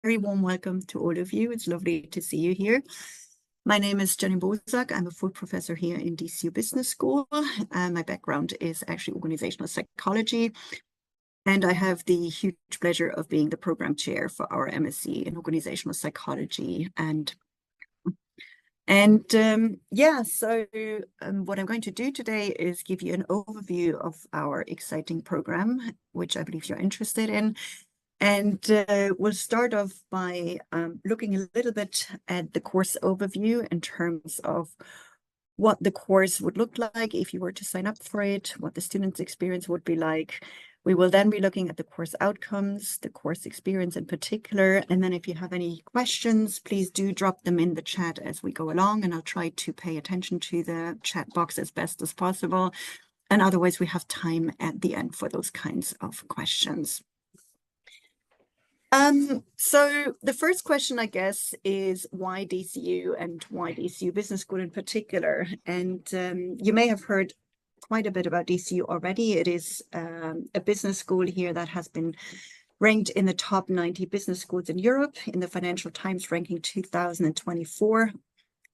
very warm welcome to all of you. It's lovely to see you here. My name is Jenny Bozak. I'm a full professor here in DCU Business School. My background is actually organizational psychology. And I have the huge pleasure of being the program chair for our MSc in organizational psychology. What I'm going to do today is give you an overview of our exciting program, which I believe you're interested in. And we'll start off by looking a little bit at the course overview in terms of what the course would look like if you were to sign up for it, what the student's experience would be like. We will then be looking at the course outcomes, the course experience in particular. And then if you have any questions, please do drop them in the chat as we go along, and I'll try to pay attention to the chat box as best as possible. And otherwise, we have time at the end for those kinds of questions. So the first question, I guess, is why DCU and why DCU Business School in particular? And you may have heard quite a bit about DCU already. It is a business school here that has been ranked in the top 90 business schools in Europe in the Financial Times ranking 2024.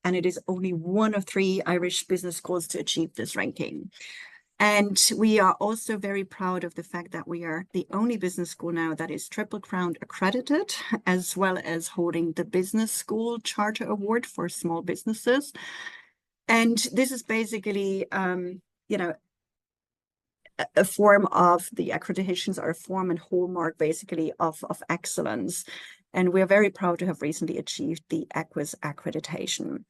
And it is only one of 3 Irish business schools to achieve this ranking. And we are also very proud of the fact that we are the only business school now that is Triple Crown accredited, as well as holding the Business School Charter Award for small businesses. And this is basically, a form of the accreditations are a form and hallmark basically of excellence. And we're very proud to have recently achieved the ACWIS accreditation.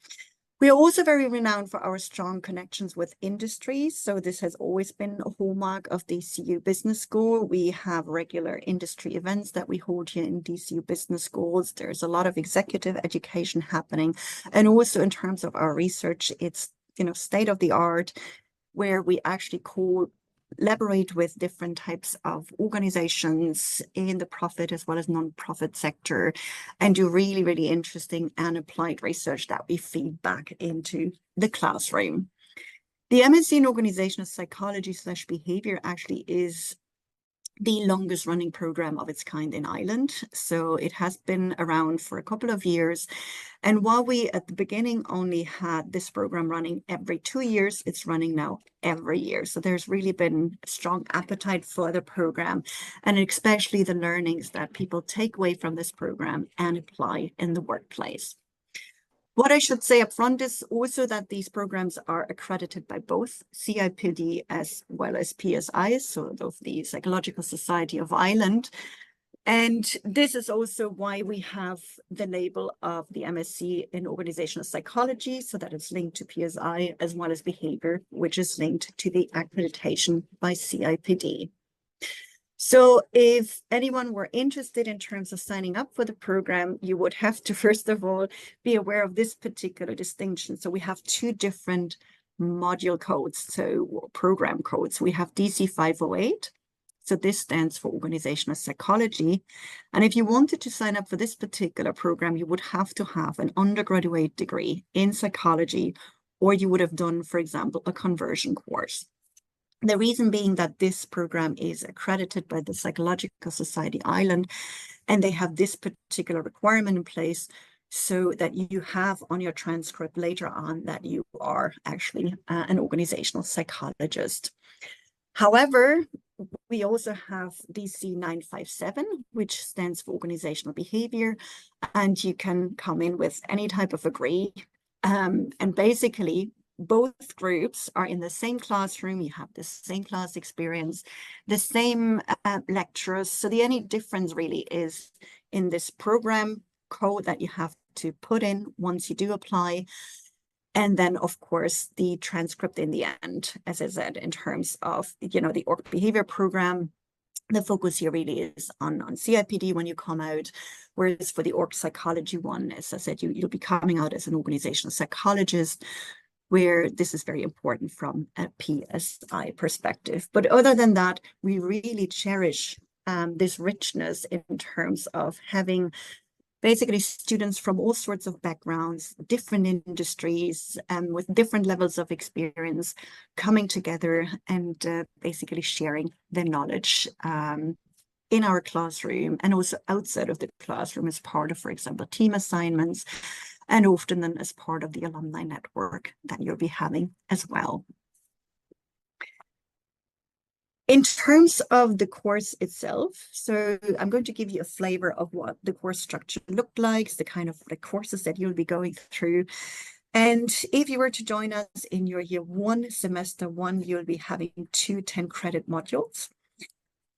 We are also very renowned for our strong connections with industry. So this has always been a hallmark of DCU Business School. We have regular industry events that we hold here in DCU Business Schools. There's a lot of executive education happening. And also in terms of our research, it's, state of the art, where we actually collaborate with different types of organizations in the profit as well as non-profit sector, and do really, really interesting and applied research that we feed back into the classroom. The MSc in Organisational Psychology / Behaviour actually is the longest running program of its kind in Ireland. So it has been around for a couple of years. And while we at the beginning only had this program running every 2 years, it's running now every year. So there's really been a strong appetite for the program, and especially the learnings that people take away from this program and apply in the workplace. What I should say up front is also that these programs are accredited by both CIPD as well as PSI, so of the Psychological Society of Ireland. And this is also why we have the label of the MSc in Organisational Psychology, so that it's linked to PSI, as well as Behaviour, which is linked to the accreditation by CIPD. So if anyone were interested in terms of signing up for the program, you would have to, first of all, be aware of this particular distinction. So we have 2 different module codes, so program codes. We have DC 508. So this stands for Organizational Psychology. And if you wanted to sign up for this particular program, you would have to have an undergraduate degree in psychology, or you would have done, for example, a conversion course. The reason being that this program is accredited by the Psychological Society Ireland, and they have this particular requirement in place so that you have on your transcript later on that you are actually an organizational psychologist. However, we also have DC 957, which stands for Organizational Behavior, and you can come in with any type of degree. And basically, both groups are in the same classroom. You have the same class experience, the same lecturers. So the only difference really is in this program code that you have to put in once you do apply. And then, of course, the transcript in the end, as I said, in terms of, the org behavior program, the focus here really is on CIPD when you come out, whereas for the org psychology one, as I said, you'll be coming out as an organizational psychologist, where this is very important from a PSI perspective. But other than that, we really cherish this richness in terms of having basically students from all sorts of backgrounds, different industries, and with different levels of experience coming together and basically sharing their knowledge in our classroom and also outside of the classroom as part of, for example, team assignments, and often then as part of the alumni network that you'll be having as well. In terms of the course itself, so I'm going to give you a flavor of what the course structure looked like, the kind of the courses that you'll be going through. And if you were to join us in your year one, semester one, you'll be having 2 10-credit modules.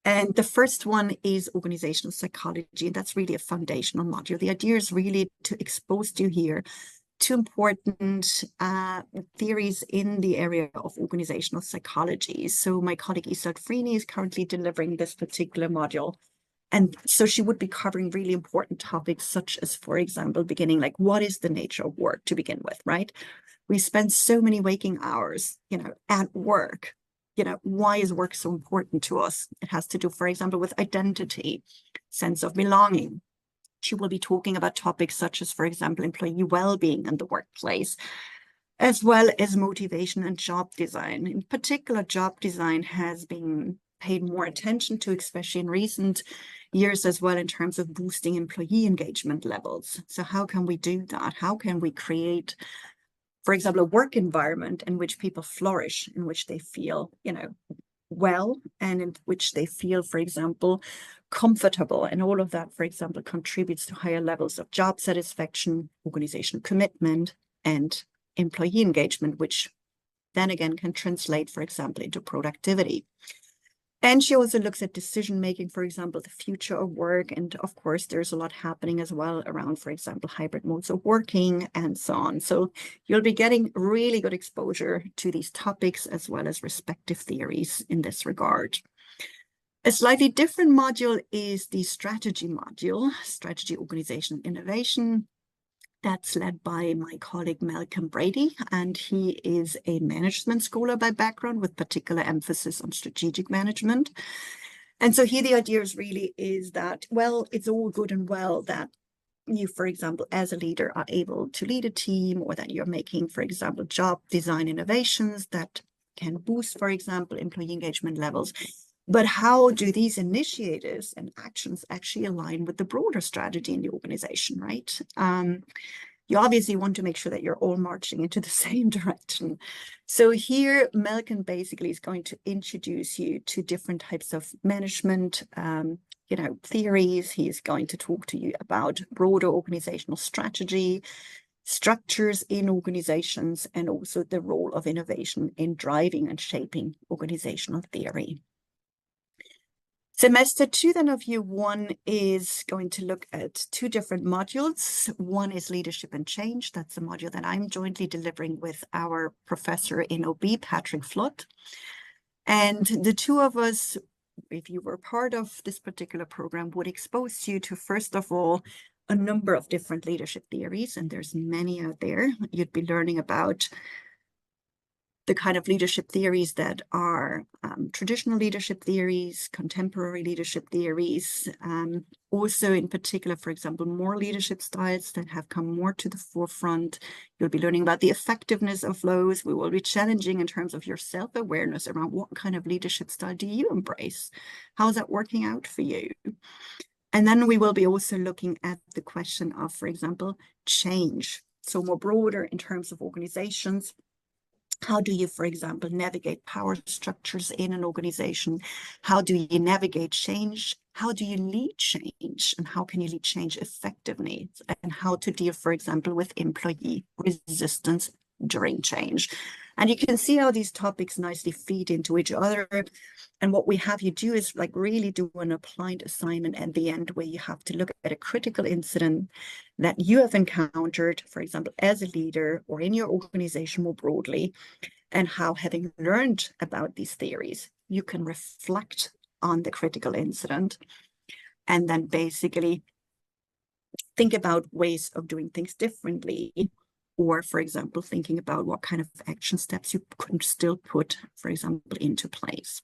And the first one is organizational psychology. That's really a foundational module. The idea is really to expose you here to important theories in the area of organizational psychology. So my colleague Isolde Freeney is currently delivering this particular module. And so she would be covering really important topics such as, for example, beginning like what is the nature of work to begin with, right? We spend so many waking hours, at work. Why is work so important to us? It has to do, for example, with identity, sense of belonging. She will be talking about topics such as, for example, employee well-being in the workplace, as well as motivation and job design. In particular, job design has been paid more attention to, especially in recent years as well, in terms of boosting employee engagement levels. So how can we do that? How can we create, for example, a work environment in which people flourish, in which they feel, well, and in which they feel, for example, comfortable, and all of that, for example, contributes to higher levels of job satisfaction, organizational commitment, and employee engagement, which then again can translate, for example, into productivity. And she also looks at decision making, for example, the future of work. And of course, there's a lot happening as well around, for example, hybrid modes of working and so on. So you'll be getting really good exposure to these topics as well as respective theories in this regard. A slightly different module is the strategy module, strategy, organization, innovation. That's led by my colleague Malcolm Brady, and he is a management scholar by background with particular emphasis on strategic management. And so here the idea is that, well, it's all good and well that you, for example, as a leader are able to lead a team, or that you're making, for example, job design innovations that can boost, for example, employee engagement levels. But how do these initiatives and actions actually align with the broader strategy in the organization, right? You obviously want to make sure that you're all marching into the same direction. So here, Malcolm basically is going to introduce you to different types of management, theories. He is going to talk to you about broader organizational strategy, structures in organizations, and also the role of innovation in driving and shaping organizational theory. Semester 2 then of year 1 is going to look at 2 different modules. One is leadership and change. That's a module that I'm jointly delivering with our professor in OB, Patrick Flood. And the two of us, if you were part of this particular program, would expose you to, first of all, a number of different leadership theories, and there's many out there. You'd be learning about the kind of leadership theories that are traditional leadership theories, contemporary leadership theories, also in particular, for example, more leadership styles that have come more to the forefront. You'll be learning about the effectiveness of those. We will be challenging in terms of your self-awareness around what kind of leadership style do you embrace? How's that working out for you? And then we will be also looking at the question of, for example, change. So more broader in terms of organizations. How do you, for example, navigate power structures in an organization? How do you navigate change? How do you lead change? And how can you lead change effectively? And how to deal, for example, with employee resistance during change. And you can see how these topics nicely feed into each other. And what we have you do is like really do an applied assignment at the end, where you have to look at a critical incident that you have encountered, for example, as a leader or in your organization more broadly, and how, having learned about these theories, you can reflect on the critical incident and then basically think about ways of doing things differently. Or, for example, thinking about what kind of action steps you could still put, for example, into place.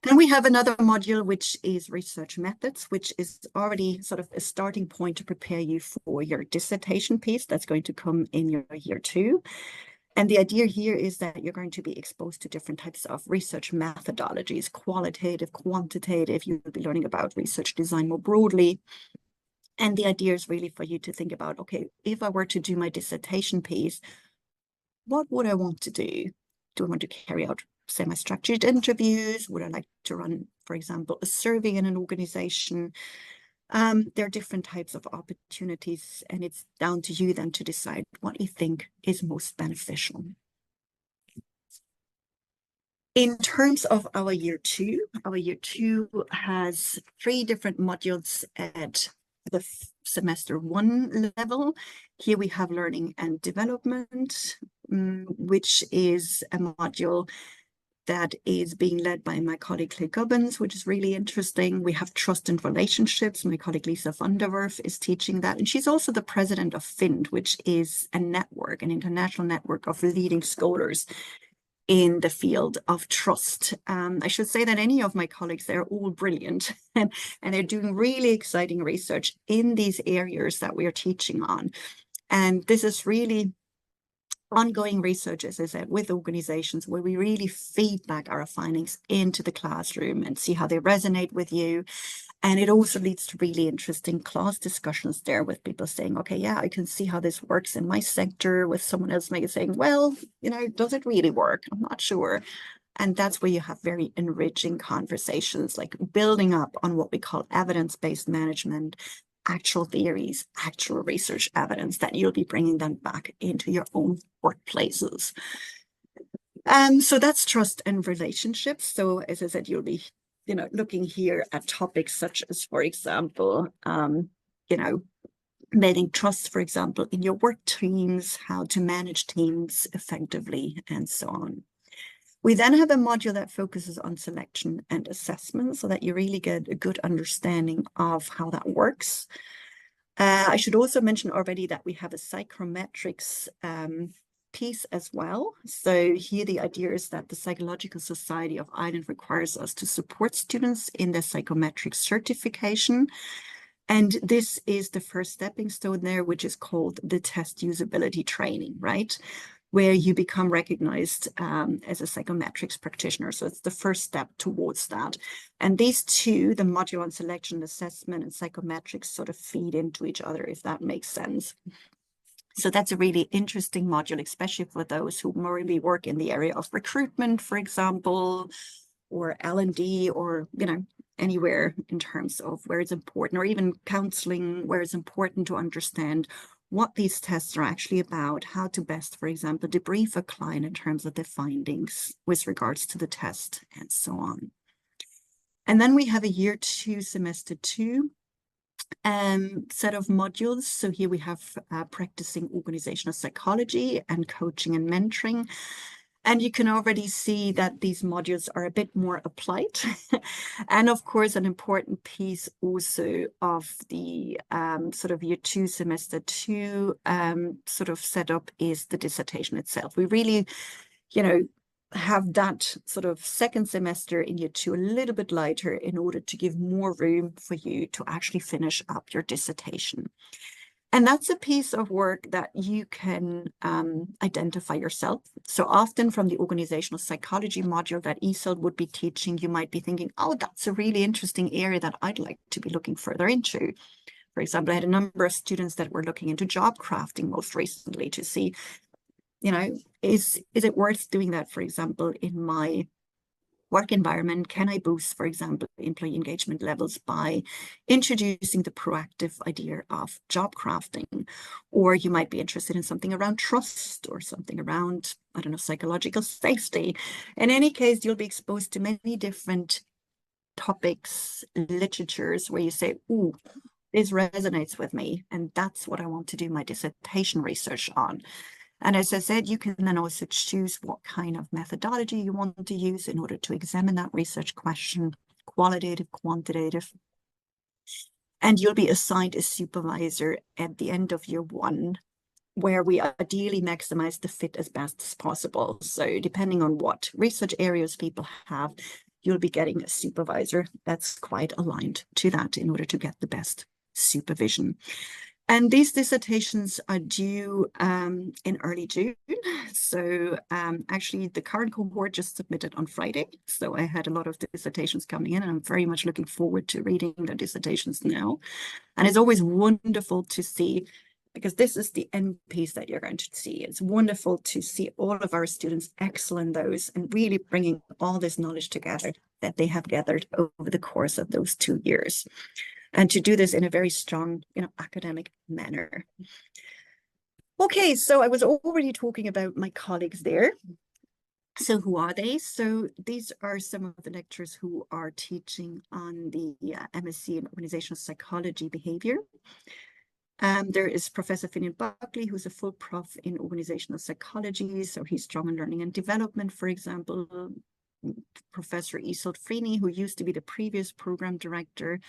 Then we have another module, which is research methods, which is already sort of a starting point to prepare you for your dissertation piece that's going to come in your year 2. And the idea here is that you're going to be exposed to different types of research methodologies, qualitative, quantitative. You'll be learning about research design more broadly. And the idea is really for you to think about, okay, if I were to do my dissertation piece, what would I want to do? Do I want to carry out semi-structured interviews? Would I like to run, for example, a survey in an organization? There are different types of opportunities, and it's down to you then to decide what you think is most beneficial. In terms of our year two has 3 different modules at the semester 1 level. Here we have learning and development, which is a module that is being led by my colleague Clay Gubbins, which is really interesting. We have trust and relationships. My colleague Lisa van der Werf is teaching that. And she's also the president of FIND, which is a network, an international network of leading scholars in the field of trust. I should say that any of my colleagues, they're all brilliant and they're doing really exciting research in these areas that we are teaching on. And this is really ongoing research, as I said, with organizations where we really feed back our findings into the classroom and see how they resonate with you. And it also leads to really interesting class discussions there with people saying, okay, yeah, I can see how this works in my sector, with someone else maybe saying, well, does it really work? I'm not sure. And that's where you have very enriching conversations, like building up on what we call evidence-based management, actual theories, actual research evidence, that you'll be bringing them back into your own workplaces. So that's trust and relationships. So as I said, you'll be, looking here at topics such as, for example, building trust, for example, in your work teams, how to manage teams effectively, and so on. We then have a module that focuses on selection and assessment so that you really get a good understanding of how that works. I should also mention already that we have a psychometrics piece as well. So here the idea is that the Psychological Society of Ireland requires us to support students in their psychometric certification. And this is the first stepping stone there, which is called the test usability training, right? Where you become recognized as a psychometrics practitioner. So it's the first step towards that. And these two, the module on selection, assessment, and psychometrics, sort of feed into each other, if that makes sense. So that's a really interesting module, especially for those who maybe work in the area of recruitment, for example, or L&D, or, anywhere in terms of where it's important, or even counseling, where it's important to understand what these tests are actually about, how to best, for example, debrief a client in terms of the findings with regards to the test, and so on. And then we have a year 2, semester 2 set of modules. So here we have practicing organizational psychology and coaching and mentoring. And you can already see that these modules are a bit more applied. And of course, an important piece also of the sort of year 2, semester 2 sort of setup is the dissertation itself. We really, have that sort of second semester in year 2 a little bit lighter in order to give more room for you to actually finish up your dissertation. And that's a piece of work that you can identify yourself. So often from the organizational psychology module that ESOL would be teaching, you might be thinking, oh, that's a really interesting area that I'd like to be looking further into. For example, I had a number of students that were looking into job crafting most recently to see, is it worth doing that, for example, in my work environment? Can I boost, for example, employee engagement levels by introducing the proactive idea of job crafting? Or you might be interested in something around trust, or something around, I don't know, psychological safety. In any case, you'll be exposed to many different topics, literatures, where you say, ooh, this resonates with me, and that's what I want to do my dissertation research on. And as I said, you can then also choose what kind of methodology you want to use in order to examine that research question, qualitative, quantitative. And you'll be assigned a supervisor at the end of year 1, where we ideally maximize the fit as best as possible. So depending on what research areas people have, you'll be getting a supervisor that's quite aligned to that in order to get the best supervision. And these dissertations are due in early June. So actually the current cohort just submitted on Friday. So I had a lot of dissertations coming in, and I'm very much looking forward to reading the dissertations now. And it's always wonderful to see, because this is the end piece that you're going to see. It's wonderful to see all of our students excel in those and really bringing all this knowledge together that they have gathered over the course of those 2 years. And to do this in a very strong, academic manner. Okay, so I was already talking about my colleagues there. So who are they? So these are some of the lecturers who are teaching on the MSc in Organisational Psychology Behaviour. There is Professor Finian Buckley, who's a full prof in Organisational Psychology. So he's strong in learning and development, for example. Professor Isolde Freeney, who used to be the previous program director,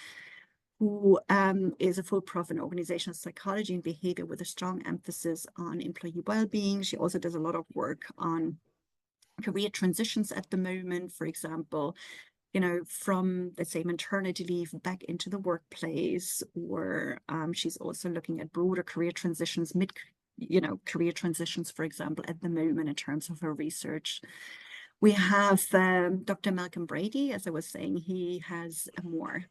who is a full prof in organizational psychology and behavior with a strong emphasis on employee well-being. She also does a lot of work on career transitions at the moment, for example, from, let's say, maternity leave back into the workplace, or she's also looking at broader career transitions, career transitions, for example, at the moment in terms of her research. We have Dr. Malcolm Brady. As I was saying, he has a more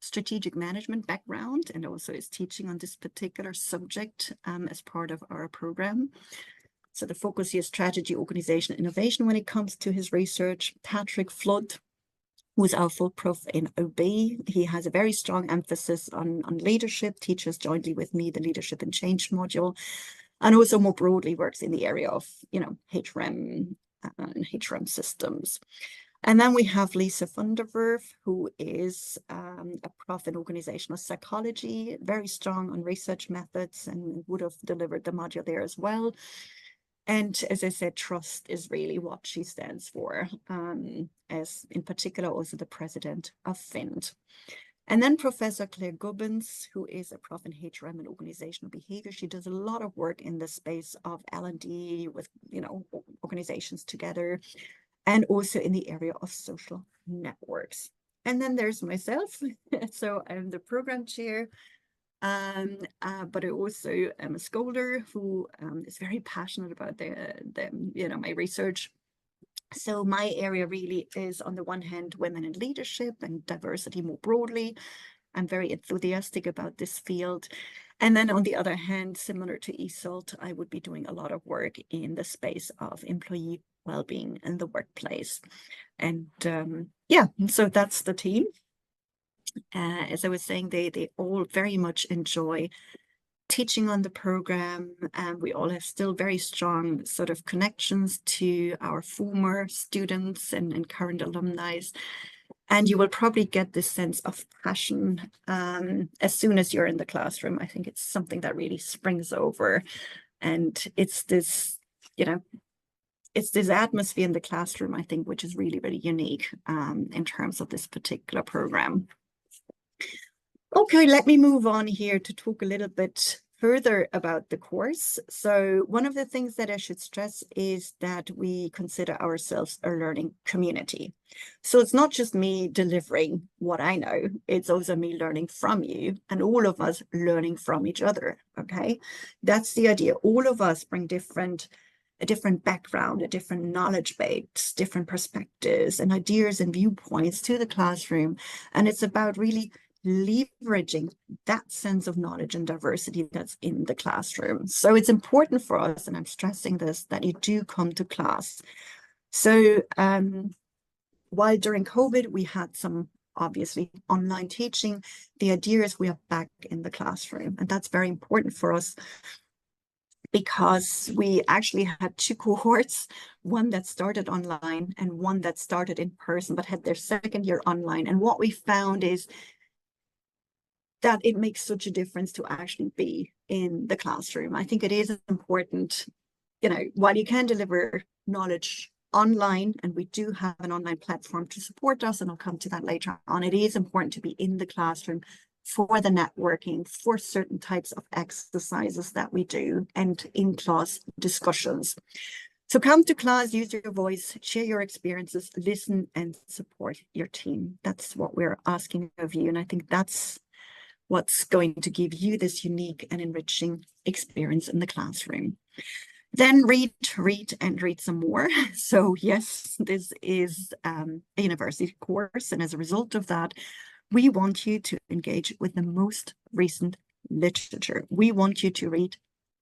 strategic management background and also is teaching on this particular subject as part of our program. So the focus here is strategy, organization, innovation when it comes to his research. Patrick Flood, who is our full prof in OB, he has a very strong emphasis on leadership, teaches jointly with me the leadership and change module, and also more broadly works in the area of, HRM and HRM systems. And then we have Lisa van der Werf, who is a prof in organizational psychology, very strong on research methods, and would have delivered the module there as well. And as I said, trust is really what she stands for, as in particular also the president of FIND. And then Professor Claire Gubbins, who is a prof in HRM and organizational behavior. She does a lot of work in the space of L&D with, organizations together, and also in the area of social networks. And then there's myself. So I'm the program chair, but I also am a scholar who is very passionate about my research. So my area really is, on the one hand, women in leadership and diversity more broadly. I'm very enthusiastic about this field. And then on the other hand, similar to Isolde, I would be doing a lot of work in the space of employee well-being in the workplace. And so that's the team. As I was saying, they all very much enjoy teaching on the program, and we all have still very strong sort of connections to our former students and current alumni. And you will probably get this sense of passion as soon as you're in the classroom. I think it's something that really springs over, and it's this, it's this atmosphere in the classroom, I think, which is really, really unique in terms of this particular program. Okay, let me move on here to talk a little bit further about the course. So one of the things that I should stress is that we consider ourselves a learning community. So it's not just me delivering what I know, it's also me learning from you and all of us learning from each other, okay? That's the idea. All of us bring a different background, a different knowledge base, different perspectives and ideas and viewpoints to the classroom. And it's about really leveraging that sense of knowledge and diversity that's in the classroom. So it's important for us, and I'm stressing this, that you do come to class. So while during COVID, we had some obviously online teaching, the idea is we are back in the classroom. And that's very important for us because we actually had 2 cohorts, one that started online and one that started in person, but had their second year online. And what we found is that it makes such a difference to actually be in the classroom. I think it is important, while you can deliver knowledge online, and we do have an online platform to support us, and I'll come to that later on, it is important to be in the classroom for the networking, for certain types of exercises that we do, and in-class discussions. So come to class, use your voice, share your experiences, listen and support your team. That's what we're asking of you. And I think that's what's going to give you this unique and enriching experience in the classroom. Then read, and read some more. So yes, this is a university course, and as a result of that, we want you to engage with the most recent literature. We want you to read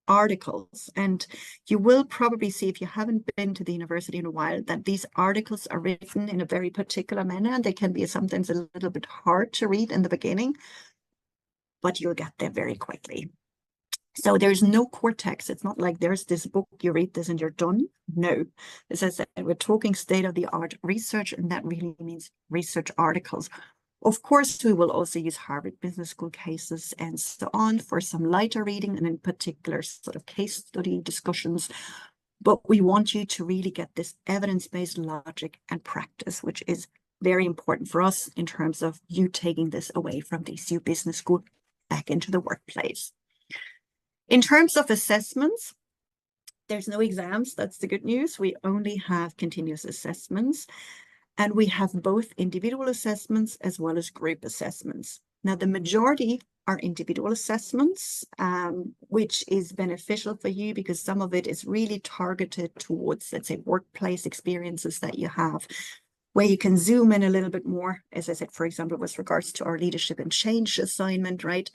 articles, and you will probably see, if you haven't been to the university in a while, that these articles are written in a very particular manner, and they can be sometimes a little bit hard to read in the beginning, but you'll get there very quickly. So there's no core text. It's not like there's this book, you read this and you're done. No, as I said, we're talking state-of-the-art research, and that really means research articles. Of course, we will also use Harvard Business School cases and so on for some lighter reading, and in particular sort of case study discussions. But we want you to really get this evidence-based logic and practice, which is very important for us in terms of you taking this away from DCU Business School back into the workplace. In terms of assessments, there's no exams. That's the good news. We only have continuous assessments. And we have both individual assessments as well as group assessments. Now, the majority are individual assessments, which is beneficial for you because some of it is really targeted towards, let's say, workplace experiences that you have, where you can zoom in a little bit more. As I said, for example, with regards to our leadership and change assignment, right?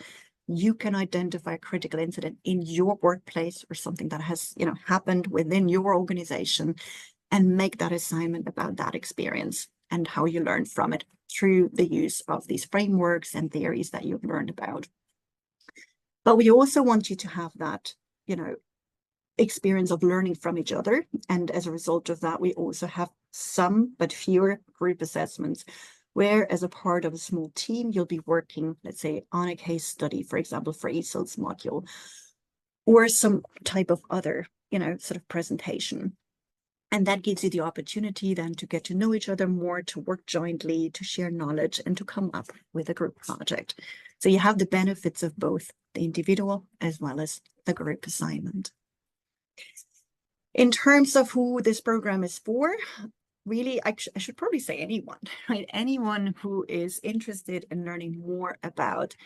You can identify a critical incident in your workplace or something that has, happened within your organization, and make that assignment about that experience and how you learn from it through the use of these frameworks and theories that you've learned about. But we also want you to have that, experience of learning from each other. And as a result of that, we also have some, but fewer group assessments, where as a part of a small team, you'll be working, let's say, on a case study, for example, for ESOL's module, or some type of other, sort of presentation. And that gives you the opportunity then to get to know each other more, to work jointly, to share knowledge, and to come up with a group project. So you have the benefits of both the individual as well as the group assignment. In terms of who this program is for, really, I should probably say anyone, right? Anyone who is interested in learning more about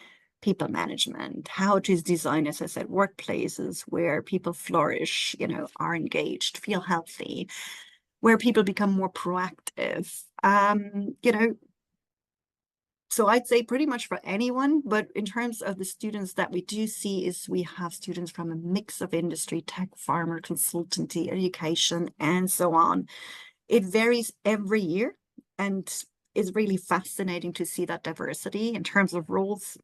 people management, how to design, as I said, workplaces where people flourish, are engaged, feel healthy, where people become more proactive, So I'd say pretty much for anyone, but in terms of the students that we do see is we have students from a mix of industry, tech, pharma, consultancy, education, and so on. It varies every year, and is really fascinating to see that diversity in terms of roles.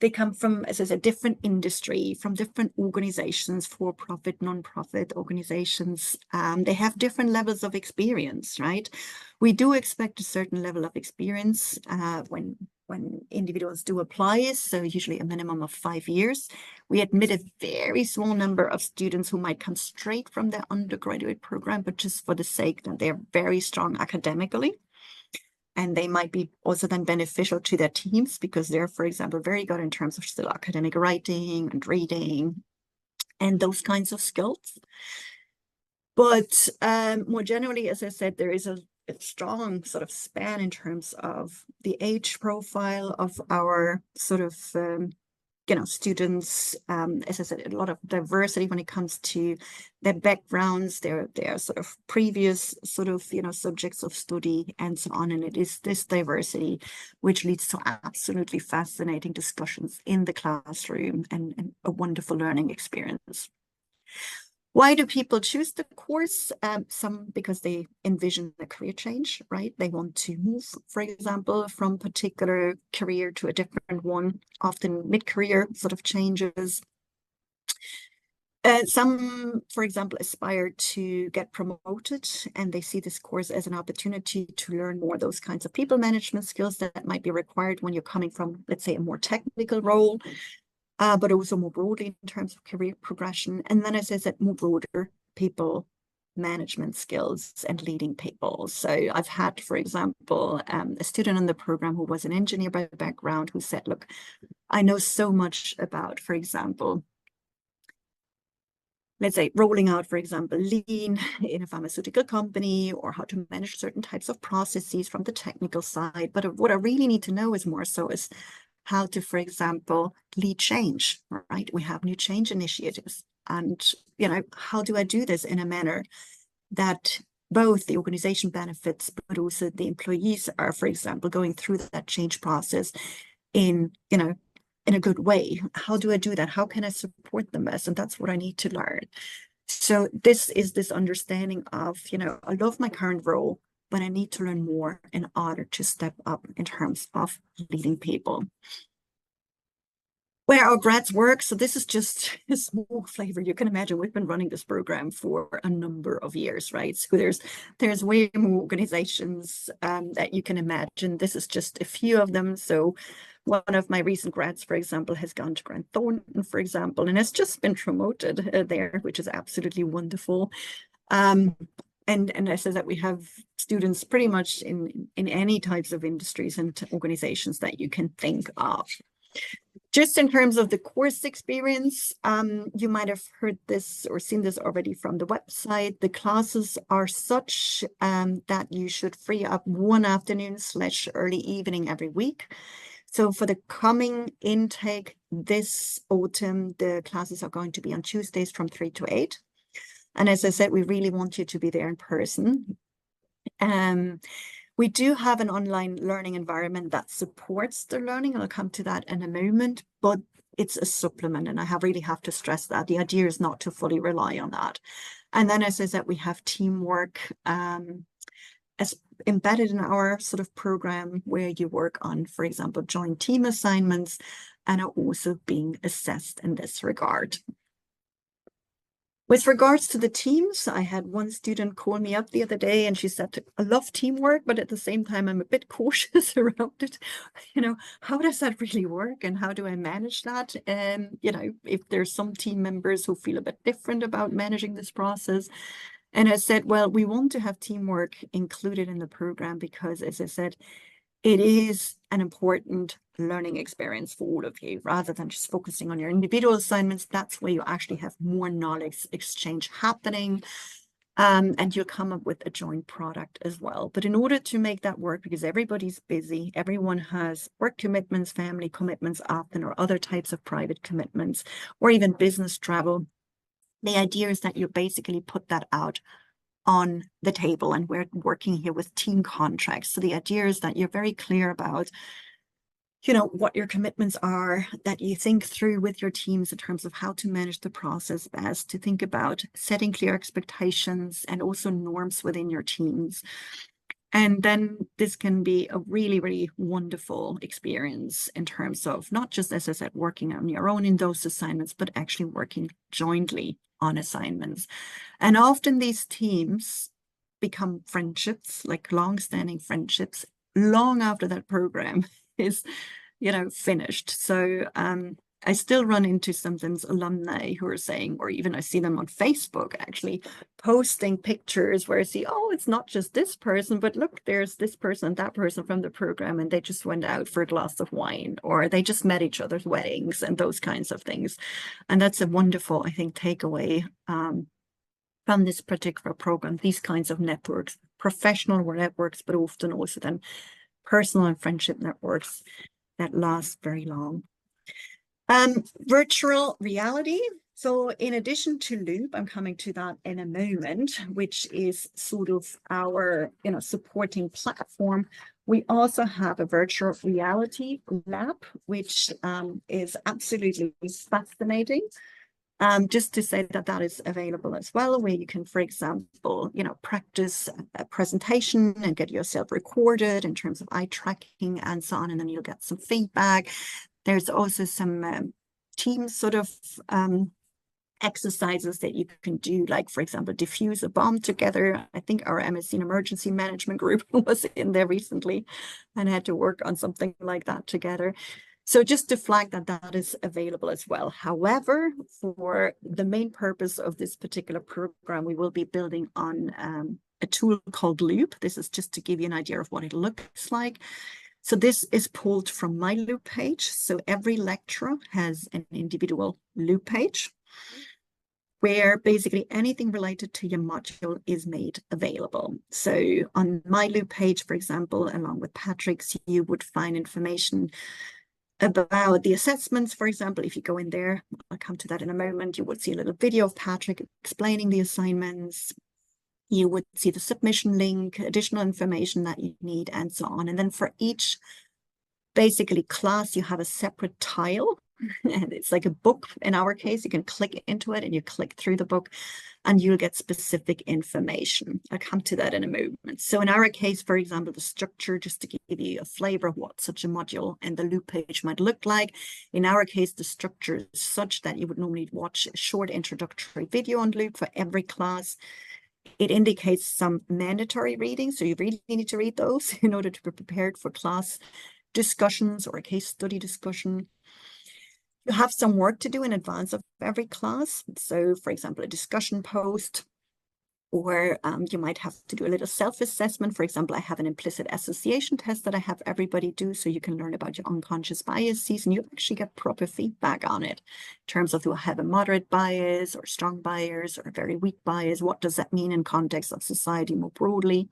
They come from, as I said, different industry, from different organizations, for-profit, non-profit organizations. They have different levels of experience, right? We do expect a certain level of experience when individuals do apply, so usually a minimum of 5 years. We admit a very small number of students who might come straight from their undergraduate program, but just for the sake that they're very strong academically. And they might be also then beneficial to their teams because they're, for example, very good in terms of still academic writing and reading and those kinds of skills. But more generally, as I said, there is a strong sort of span in terms of the age profile of our sort of students. As I said, a lot of diversity when it comes to their backgrounds, their sort of previous sort of subjects of study and so on. And it is this diversity which leads to absolutely fascinating discussions in the classroom and a wonderful learning experience. Why do people choose the course? Some because they envision a career change, right? They want to move, for example, from particular career to a different one, often mid-career sort of changes. Some, for example, aspire to get promoted, and they see this course as an opportunity to learn more those kinds of people management skills that might be required when you're coming from, let's say, a more technical role. But also more broadly in terms of career progression. And then, as I said, more broader people management skills and leading people. So I've had, for example, a student in the program who was an engineer by background who said, look, I know so much about, for example, let's say, rolling out, for example, lean in a pharmaceutical company, or how to manage certain types of processes from the technical side. But what I really need to know is more so is how to, for example, lead change, right? We have new change initiatives. And, how do I do this in a manner that both the organization benefits, but also the employees are, for example, going through that change process in a good way? How do I do that? How can I support them best? And that's what I need to learn. So this is this understanding of, I love my current role, but I need to learn more in order to step up in terms of leading people. Where our grads work, so this is just a small flavor. You can imagine we've been running this program for a number of years, right? So there's way more organizations that you can imagine. This is just a few of them. So one of my recent grads, for example, has gone to Grant Thornton, for example, and has just been promoted there, which is absolutely wonderful. And I said that we have students pretty much in any types of industries and organizations that you can think of. Just in terms of the course experience, you might have heard this or seen this already from the website. The classes are such that you should free up one afternoon/early evening every week. So for the coming intake this autumn, the classes are going to be on Tuesdays from 3 to 8. And as I said, we really want you to be there in person. We do have an online learning environment that supports the learning, and I'll come to that in a moment, but it's a supplement, and I really have to stress that. The idea is not to fully rely on that. And then as I said, we have teamwork as embedded in our sort of program, where you work on, for example, joint team assignments, and are also being assessed in this regard. With regards to the teams, I had one student call me up the other day, and she said, I love teamwork, but at the same time, I'm a bit cautious around it. How does that really work, and how do I manage that? If there's some team members who feel a bit different about managing this process. And I said, well, we want to have teamwork included in the program because, as I said, it is an important learning experience for all of you, rather than just focusing on your individual assignments. That's where you actually have more knowledge exchange happening, and you'll come up with a joint product as well. But in order to make that work, because everybody's busy, everyone has work commitments, family commitments often, or other types of private commitments, or even business travel, the idea is that you basically put that out on the table, and we're working here with team contracts. So the idea is that you're very clear about, what your commitments are, that you think through with your teams in terms of how to manage the process best, to think about setting clear expectations and also norms within your teams. And then this can be a really, really wonderful experience in terms of not just, as I said, working on your own in those assignments, but actually working jointly on assignments. And often these teams become friendships, like long-standing friendships, long after that program is, finished. So I still run into sometimes alumni who are saying, or even I see them on Facebook actually posting pictures where I see, oh, it's not just this person, but look, there's this person and that person from the program, and they just went out for a glass of wine, or they just met each other's weddings and those kinds of things. And that's a wonderful, I think, takeaway from this particular program, these kinds of networks, professional networks, but often also then personal and friendship networks that last very long. Virtual reality. So in addition to Loop, I'm coming to that in a moment, which is sort of our, supporting platform. We also have a virtual reality lab, which is absolutely fascinating. Just to say that is available as well, where you can, for example, practice a presentation and get yourself recorded in terms of eye tracking and so on, and then you'll get some feedback. There's also some team sort of exercises that you can do, like, for example, diffuse a bomb together. I think our MSc in emergency management group was in there recently and had to work on something like that together. So just to flag that is available as well. However, for the main purpose of this particular program, we will be building on a tool called Loop. This is just to give you an idea of what it looks like. So this is pulled from my Loop page. So every lecturer has an individual Loop page. where basically anything related to your module is made available. So on my Loop page, for example, along with Patrick's, you would find information about the assessments. For example, if you go in there, I'll come to that in a moment, you would see a little video of Patrick explaining the assignments. You would see the submission link, additional information that you need, and so on. And then for each basically class, you have a separate tile. And it's like a book. In our case, you can click into it and you click through the book and you'll get specific information. I'll come to that in a moment. So in our case, for example, the structure, just to give you a flavor of what such a module and the Loop page might look like. In our case, the structure is such that you would normally watch a short introductory video on Loop for every class. It indicates some mandatory reading, so you really need to read those in order to be prepared for class discussions or a case study discussion. You have some work to do in advance of every class. So, for example, a discussion post, or you might have to do a little self-assessment. For example, I have an implicit association test that I have everybody do, so you can learn about your unconscious biases, and you actually get proper feedback on it in terms of, do I have a moderate bias or strong bias or a very weak bias? What does that mean in context of society more broadly?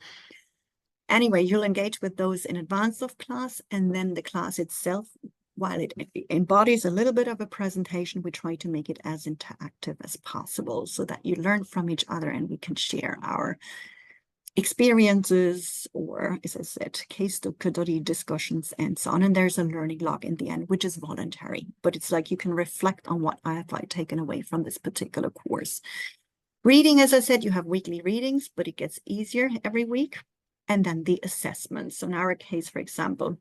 Anyway, you'll engage with those in advance of class, and then the class itself, while it embodies a little bit of a presentation, we try to make it as interactive as possible so that you learn from each other and we can share our experiences, or, as I said, case study discussions and so on. And there's a learning log in the end, which is voluntary, but it's like you can reflect on what have I taken away from this particular course. Reading, as I said, you have weekly readings, but it gets easier every week. And then the assessments. So in our case, for example,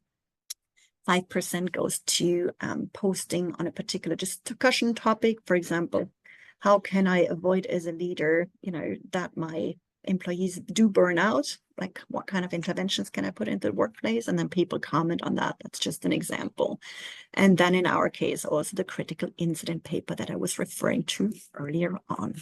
5% goes to posting on a particular discussion topic. For example, how can I avoid as a leader, that my employees do burn out? Like, what kind of interventions can I put into the workplace? And then people comment on that. That's just an example. And then in our case, also the critical incident paper that I was referring to earlier on.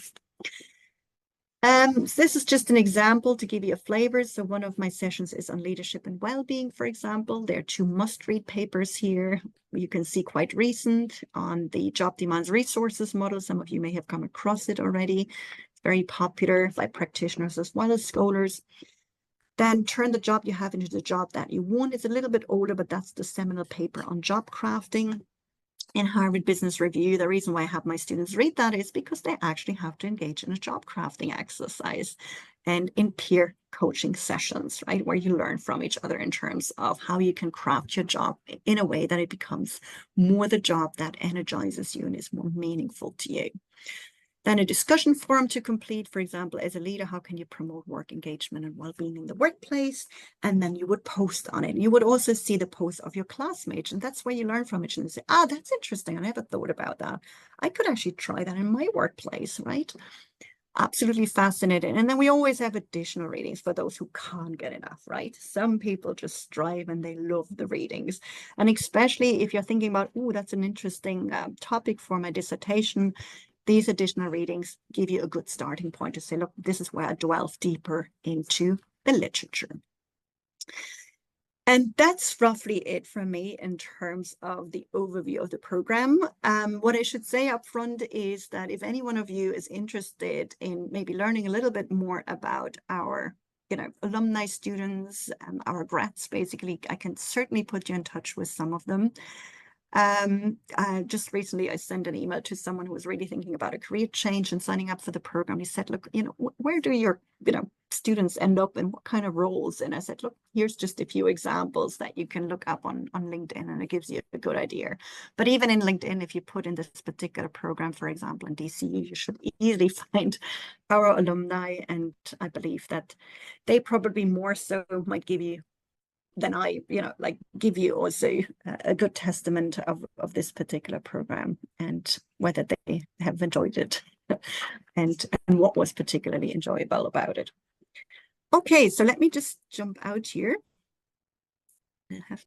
So this is just an example to give you a flavor. So one of my sessions is on leadership and well-being, for example. There are 2 must-read papers here. You can see quite recent on the job demands resources model. Some of you may have come across it already. It's very popular by practitioners as well as scholars. Then turn the job you have into the job that you want. It's a little bit older, but that's the seminal paper on job crafting in Harvard Business Review. The reason why I have my students read that is because they actually have to engage in a job crafting exercise and in peer coaching sessions, right, where you learn from each other in terms of how you can craft your job in a way that it becomes more the job that energizes you and is more meaningful to you. Then a discussion forum to complete. For example, as a leader, how can you promote work engagement and well-being in the workplace? And then you would post on it. You would also see the posts of your classmates, and that's where you learn from it and say, that's interesting. I never thought about that. I could actually try that in my workplace, right? Absolutely fascinating. And then we always have additional readings for those who can't get enough, right? Some people just strive and they love the readings. And especially if you're thinking about, that's an interesting topic for my dissertation, these additional readings give you a good starting point to say, look, this is where I delve deeper into the literature. And that's roughly it from me in terms of the overview of the program. What I should say up front is that if any one of you is interested in maybe learning a little bit more about our alumni students, our grads, basically, I can certainly put you in touch with some of them. Just recently, I sent an email to someone who was really thinking about a career change and signing up for the program. He said, look, where do your, students end up and what kind of roles? And I said, look, here's just a few examples that you can look up on LinkedIn, and it gives you a good idea. But even in LinkedIn, if you put in this particular program, for example, in DCU, you should easily find our alumni. And I believe that they probably more so might give you then I, give you also a good testament of this particular program and whether they have enjoyed it and what was particularly enjoyable about it. Okay, so let me just jump out here. I have